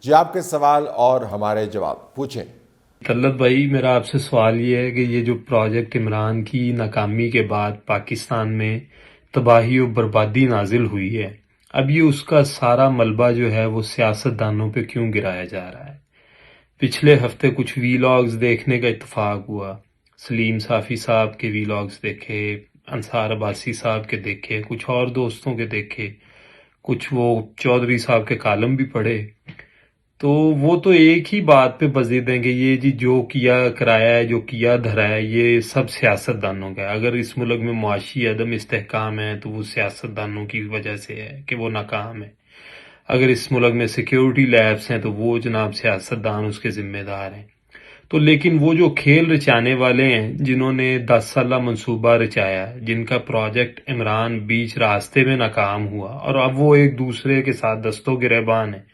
جی آپ کے سوال اور ہمارے جواب پوچھیں۔ طلت بھائی، میرا آپ سے سوال یہ ہے کہ یہ جو پروجیکٹ عمران کی ناکامی کے بعد پاکستان میں تباہی و بربادی نازل ہوئی ہے، اب یہ اس کا سارا ملبہ جو ہے وہ سیاست دانوں پہ کیوں گرایا جا رہا ہے؟ پچھلے ہفتے کچھ ویلاگز دیکھنے کا اتفاق ہوا، سلیم صافی صاحب کے ویلاگز دیکھے، انصار عباسی صاحب کے دیکھے، کچھ اور دوستوں کے دیکھے، کچھ وہ چودھری صاحب کے کالم بھی پڑھے، تو وہ تو ایک ہی بات پہ بزید ہیں کہ یہ جی جو کیا کرایا ہے، جو کیا دھرا ہے، یہ سب سیاست دانوں کا ہے۔ اگر اس ملک میں معاشی عدم استحکام ہے تو وہ سیاست دانوں کی وجہ سے ہے کہ وہ ناکام ہے۔ اگر اس ملک میں سیکیورٹی لیبس ہیں تو وہ جناب سیاست دان اس کے ذمہ دار ہیں۔ تو لیکن وہ جو کھیل رچانے والے ہیں، جنہوں نے 10 سالہ منصوبہ رچایا، جن کا پروجیکٹ عمران بیچ راستے میں ناکام ہوا اور اب وہ ایک دوسرے کے ساتھ دستوں گریبان ہیں،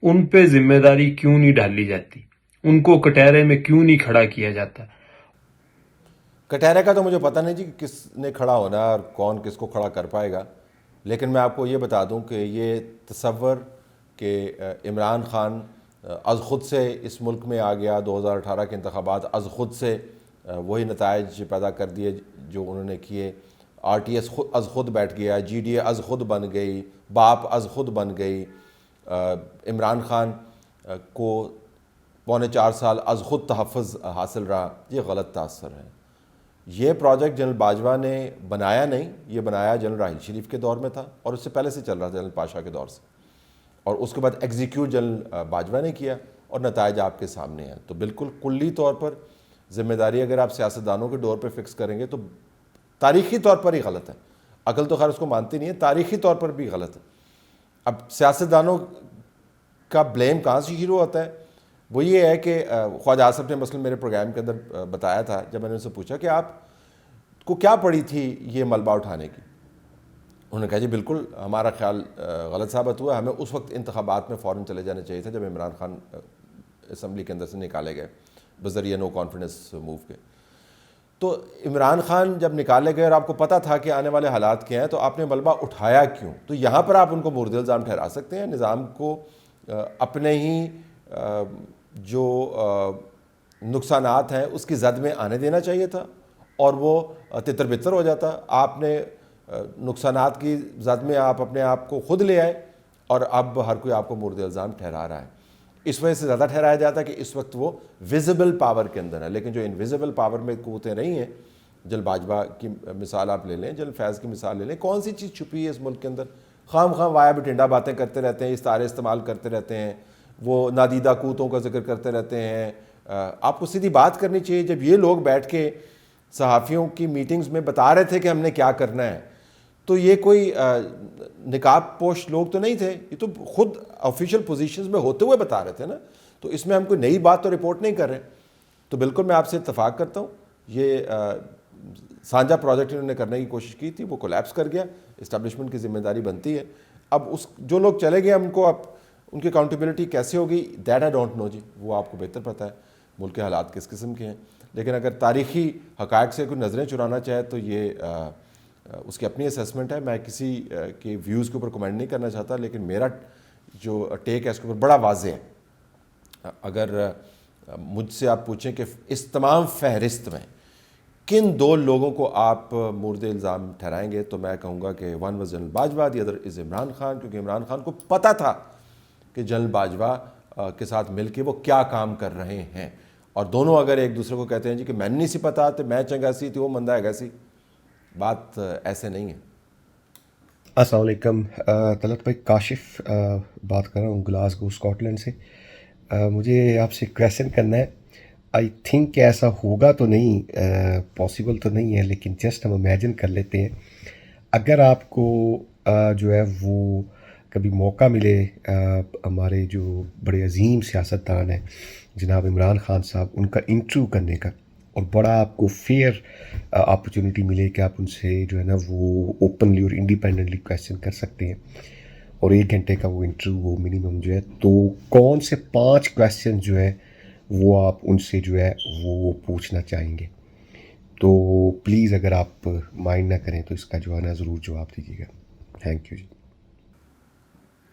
ان پہ ذمہ داری کیوں نہیں ڈالی جاتی؟ ان کو کٹہرے میں کیوں نہیں کھڑا کیا جاتا؟ کٹہرے کا تو مجھے پتہ نہیں جی کہ کس نے کھڑا ہونا ہے اور کون کس کو کھڑا کر پائے گا، لیکن میں آپ کو یہ بتا دوں کہ یہ تصور کہ عمران خان از خود سے اس ملک میں آ گیا، 2018 کے انتخابات از خود سے وہی نتائج پیدا کر دیے جو انہوں نے کیے، آر ٹی ایس از خود بیٹھ گیا، جی ڈی اے از خود بن گئی، باپ از خود بن گئی، عمران خان کو 4.25 سال از خود تحفظ حاصل رہا، یہ غلط تاثر ہے۔ یہ پروجیکٹ جنرل باجوہ نے بنایا نہیں، یہ بنایا جنرل راحیل شریف کے دور میں تھا اور اس سے پہلے سے چل رہا تھا، جنرل پاشا کے دور سے، اور اس کے بعد ایگزیکیوٹ جنرل باجوہ نے کیا اور نتائج آپ کے سامنے ہیں۔ تو بالکل کلی طور پر ذمہ داری اگر آپ سیاستدانوں کے ڈور پہ فکس کریں گے تو تاریخی طور پر ہی غلط ہے۔ عقل تو خیر اس کو مانتی نہیں ہے، تاریخی طور پر بھی غلط ہے۔ اب سیاستدانوں کا بلیم کہاں سے شروع ہوتا ہے؟ وہ یہ ہے کہ خواجہ آصف نے مثلا میرے پروگرام کے اندر بتایا تھا، جب میں نے ان سے پوچھا کہ آپ کو کیا پڑی تھی یہ ملبہ اٹھانے کی، انہوں نے کہا جی بالکل ہمارا خیال غلط ثابت ہوا، ہمیں اس وقت انتخابات میں فوراً چلے جانا چاہیے تھا جب عمران خان اسمبلی کے اندر سے نکالے گئے بذریعہ نو کانفیڈنس موو کے۔ تو عمران خان جب نکالے گئے اور آپ کو پتہ تھا کہ آنے والے حالات کیا ہیں، تو آپ نے ملبہ اٹھایا کیوں؟ تو یہاں پر آپ ان کو مورد الزام ٹھہرا سکتے ہیں۔ نظام کو اپنے ہی جو نقصانات ہیں اس کی زد میں آنے دینا چاہیے تھا اور وہ تتر بتر ہو جاتا۔ آپ نے نقصانات کی زد میں آپ اپنے آپ کو خود لے آئے اور اب ہر کوئی آپ کو مورد الزام ٹھہرا رہا ہے۔ اس وجہ سے زیادہ ٹھہرایا جاتا ہے کہ اس وقت وہ ویزیبل پاور کے اندر ہے، لیکن جو انویزیبل پاور میں قوتیں رہی ہیں، جنرل باجوہ کی مثال آپ لے لیں، جنرل فیض کی مثال لے لیں، کون سی چیز چھپی ہے اس ملک کے اندر؟ خام وایا بٹھنڈا باتیں کرتے رہتے ہیں، استعارے استعمال کرتے رہتے ہیں، وہ نادیدہ قوتوں کا ذکر کرتے رہتے ہیں۔ آپ کو سیدھی بات کرنی چاہیے۔ جب یہ لوگ بیٹھ کے صحافیوں کی میٹنگز میں بتا رہے تھے کہ ہم نے کیا کرنا ہے، تو یہ کوئی نقاب پوش لوگ تو نہیں تھے، یہ تو خود آفیشیل پوزیشنز میں ہوتے ہوئے بتا رہے تھے نا، تو اس میں ہم کوئی نئی بات تو رپورٹ نہیں کر رہے۔ تو بالکل میں آپ سے اتفاق کرتا ہوں، یہ سانجا پروجیکٹ انہوں نے کرنے کی کوشش کی تھی، وہ کولیپس کر گیا، اسٹیبلشمنٹ کی ذمہ داری بنتی ہے۔ اب جو لوگ چلے گئے ان کو اب ان کی اکاؤنٹیبلٹی کیسے ہوگی، دیٹ آئی ڈونٹ نو جی، وہ آپ کو بہتر پتہ ہے ملک کے حالات کس قسم کے ہیں۔ لیکن اگر تاریخی حقائق سے کوئی نظریں چرانا چاہے تو یہ اس کی اپنی اسیسمنٹ ہے، میں کسی کے ویوز کے اوپر کمنٹ نہیں کرنا چاہتا، لیکن میرا جو ٹیک ہے اس کے اوپر بڑا واضح ہے۔ اگر مجھ سے آپ پوچھیں کہ اس تمام فہرست میں کن دو لوگوں کو آپ مورد الزام ٹھہرائیں گے، تو میں کہوں گا کہ one was general Bajwa, the other is Imran Khan, کیونکہ عمران خان کو پتہ تھا کہ جنرل باجوہ کے ساتھ مل کے وہ کیا کام کر رہے ہیں، اور دونوں اگر ایک دوسرے کو کہتے ہیں جی کہ میں نہیں سی پتا تو میں چنگا سی تو وہ مندہ ہے سی، بات ایسے نہیں ہے۔ السلام علیکم طلعت بھائی، کاشف بات کر رہا ہوں گلاسگو اسکاٹ لینڈ سے۔ مجھے آپ سے کویشچن کرنا ہے، آئی تھنک کہ ایسا ہوگا تو نہیں، پاسبل تو نہیں ہے، لیکن جسٹ ہم امیجن کر لیتے ہیں اگر آپ کو جو ہے وہ کبھی موقع ملے، ہمارے جو بڑے عظیم سیاستدان ہیں جناب عمران خان صاحب، ان کا انٹرویو کرنے کا، اور بڑا آپ کو فیئر اپرچونٹی ملے کہ آپ ان سے جو ہے نا وہ اوپنلی اور انڈیپینڈنٹلی کویشچن کر سکتے ہیں، اور 1 گھنٹے کا وہ انٹرویو وہ منیمم جو ہے، تو کون سے 5 کویشچن جو ہے وہ آپ ان سے جو ہے وہ پوچھنا چاہیں گے؟ تو پلیز اگر آپ مائنڈ نہ کریں تو اس کا جو ہے نا ضرور جواب دیجیے گا۔ تھینک یو جی۔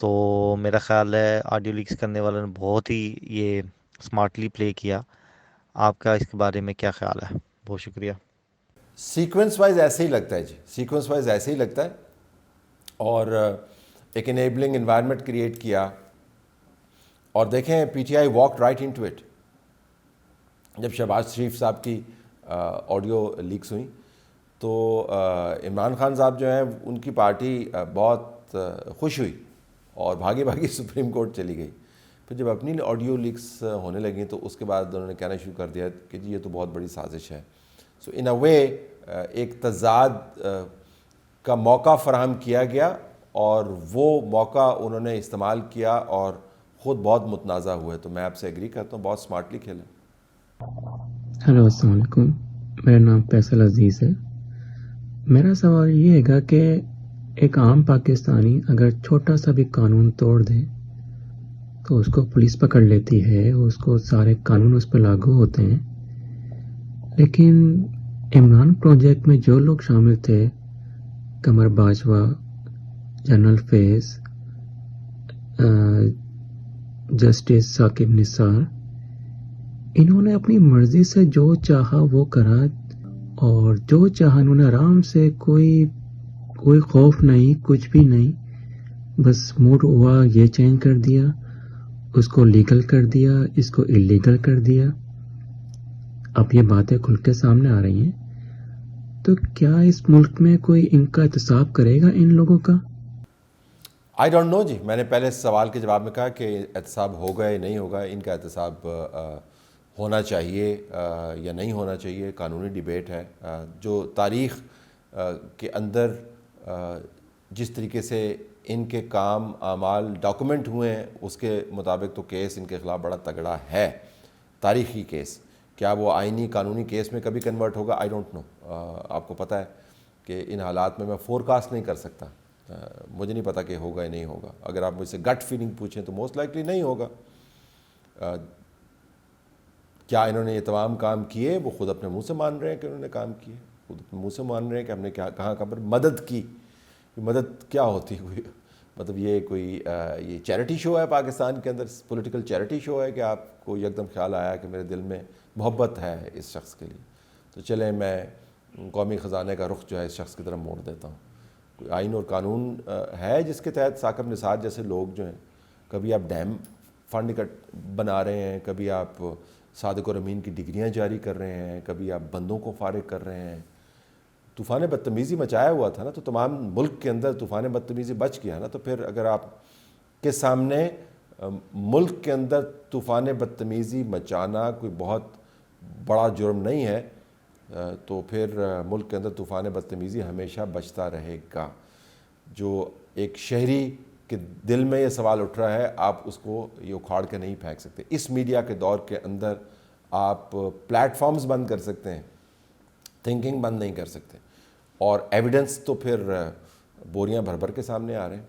تو میرا خیال ہے آڈیو لیکس کرنے والوں نے بہت ہی یہ اسمارٹلی پلے کیا. آپ کا اس کے بارے میں کیا خیال ہے؟ بہت شکریہ. سیکوینس وائز ایسے ہی لگتا ہے جی، سیکوینس وائز ایسے ہی لگتا ہے. اور ایک انیبلنگ انوائرمنٹ کریٹ کیا. اور دیکھیں P T I walk right into it. جب شہباز شریف صاحب کی آڈیو لیکس ہوئیں تو عمران خان صاحب جو ہیں ان کی پارٹی بہت خوش ہوئی اور بھاگی بھاگی سپریم کورٹ چلی گئی. پھر جب اپنی آڈیو لیکس ہونے لگیں تو اس کے بعد انہوں نے کہنا شروع کر دیا کہ جی یہ تو بہت بڑی سازش ہے. سو ان اے وے ایک تضاد کا موقع فراہم کیا گیا اور وہ موقع انہوں نے استعمال کیا اور خود بہت متنازع ہوئے. تو میں آپ سے ایگری کرتا ہوں، بہت اسمارٹلی کھیلیں. ہیلو السلام علیکم، میرا نام فیصل عزیز ہے. میرا سوال یہ ہے گا کہ ایک عام پاکستانی اگر چھوٹا سا بھی قانون توڑ دے تو اس کو پولیس پکڑ لیتی ہے، اس کو سارے قانون اس پہ لاگو ہوتے ہیں. لیکن عمران پروجیکٹ میں جو لوگ شامل تھے، قمر باجوہ، جنرل فیض، جسٹس ثاقب نثار، انہوں نے اپنی مرضی سے جو چاہا وہ کرا اور جو چاہا انہوں نے آرام سے، کوئی خوف نہیں، کچھ بھی نہیں. بس موڈ ہوا یہ چینج کر دیا، اس کو لیگل کر دیا، اس کو اللیگل کر دیا. اب یہ باتیں کھل کے سامنے آ رہی ہیں. تو کیا اس ملک میں کوئی ان کا احتساب کرے گا ان لوگوں کا؟ آئی ڈونٹ نو جی. میں نے پہلے اس سوال کے جواب میں کہا کہ احتساب ہوگا یا نہیں ہوگا. ان کا احتساب ہونا چاہیے یا نہیں ہونا چاہیے، قانونی ڈیبیٹ ہے. جو تاریخ کے اندر جس طریقے سے ان کے کام اعمال ڈاکومنٹ ہوئے ہیں اس کے مطابق تو کیس ان کے خلاف بڑا تگڑا ہے، تاریخی کیس. کیا وہ آئینی قانونی کیس میں کبھی کنورٹ ہوگا؟ I don't know. آپ کو پتہ ہے کہ ان حالات میں فور کاسٹ نہیں کر سکتا. مجھے نہیں پتا کہ ہوگا یا نہیں ہوگا. اگر آپ مجھ سے گٹ فیلنگ پوچھیں تو موسٹ لائکلی نہیں ہوگا. کیا انہوں نے یہ تمام کام کیے؟ وہ خود اپنے منہ سے مان رہے ہیں کہ انہوں نے کام کیے، خود اپنے منہ سے مان رہے ہیں کہ ہم نے کہاں پر مدد کی. مدد کیا ہوتی ہوئی؟ مطلب یہ کوئی یہ چیریٹی شو ہے پاکستان کے اندر، پولیٹیکل چیریٹی شو ہے کہ آپ کو یکدم خیال آیا کہ میرے دل میں محبت ہے اس شخص کے لیے، تو چلیں میں قومی خزانے کا رخ جو ہے اس شخص کی طرف موڑ دیتا ہوں. کوئی آئین اور قانون ہے جس کے تحت ثاقب نثار جیسے لوگ جو ہیں، کبھی آپ ڈیم فنڈ بنا رہے ہیں، کبھی آپ صادق اور امین کی ڈگریاں جاری کر رہے ہیں، کبھی آپ بندوں کو فارغ کر رہے ہیں. طوفان بدتمیزی مچایا ہوا تھا نا، تو تمام ملک کے اندر طوفان بدتمیزی بچ گیا نا. تو پھر اگر آپ کے سامنے ملک کے اندر طوفان بدتمیزی مچانا کوئی بہت بڑا جرم نہیں ہے تو پھر ملک کے اندر طوفان بدتمیزی ہمیشہ بچتا رہے گا. جو ایک شہری کے دل میں یہ سوال اٹھ رہا ہے، آپ اس کو یہ اکھاڑ کے نہیں پھینک سکتے. اس میڈیا کے دور کے اندر آپ پلیٹ فارمز بند کر سکتے ہیں، تھنکنگ بند نہیں کر سکتے. اور ایویڈنس تو پھر بوریاں بھر بھر کے سامنے آ رہے ہیں.